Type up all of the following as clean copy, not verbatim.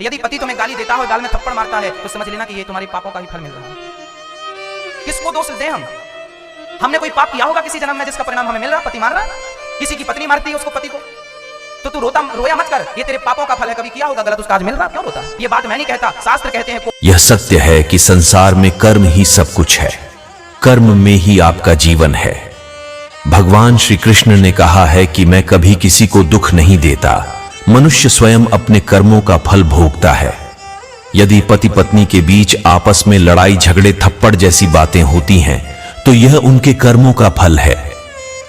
यदि पति तुम्हें गाली देता हो, गाल में थप्पड़ मारता है, तो समझ लेना कि ये तुम्हारे पापों का ही फल मिल रहा है। किसको दोष दें हम? हमने कोई पाप किया होगा किसी जन्म में जिसका परिणाम हमें मिल रहा? पति मार रहा, किसी की पत्नी मारती है उसको पति को, तो तू रोया मत कर, ये तेरे पापों का फल है। कभी किया होगा गलत, उसका आज मिल रहा, क्यों रोता? ये बात मैं नहीं कहता, शास्त्र कहते हैं। यह सत्य है कि संसार में कर्म ही सब कुछ है, कर्म में ही आपका जीवन है। भगवान श्री कृष्ण ने कहा है कि मैं कभी किसी को दुख नहीं देता, मनुष्य स्वयं अपने कर्मों का फल भोगता है। यदि पति पत्नी के बीच आपस में लड़ाई झगड़े थप्पड़ जैसी बातें होती हैं, तो यह उनके कर्मों का फल है।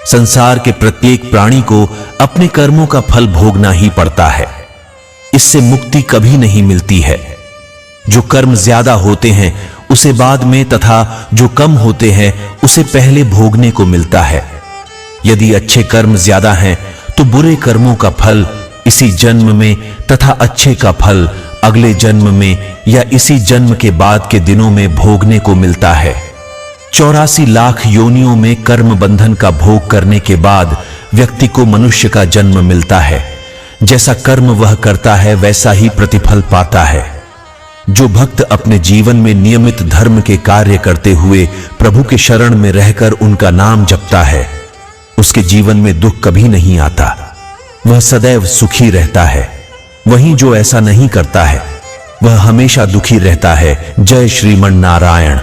संसार के प्रत्येक प्राणी को अपने कर्मों का फल भोगना ही पड़ता है, इससे मुक्ति कभी नहीं मिलती है। जो कर्म ज्यादा होते हैं उसे बाद में, तथा जो कम होते हैं उसे पहले भोगने को मिलता है। यदि अच्छे कर्म ज्यादा हैं तो बुरे कर्मों का फल इसी जन्म में, तथा अच्छे का फल अगले जन्म में या इसी जन्म के बाद के दिनों में भोगने को मिलता है। 84 लाख योनियों में कर्म बंधन का भोग करने के बाद व्यक्ति को मनुष्य का जन्म मिलता है। जैसा कर्म वह करता है वैसा ही प्रतिफल पाता है। जो भक्त अपने जीवन में नियमित धर्म के कार्य करते हुए प्रभु के शरण में रहकर उनका नाम जपता है, उसके जीवन में दुख कभी नहीं आता, वह सदैव सुखी रहता है। वहीं जो ऐसा नहीं करता है वह हमेशा दुखी रहता है। जय श्रीमन नारायण।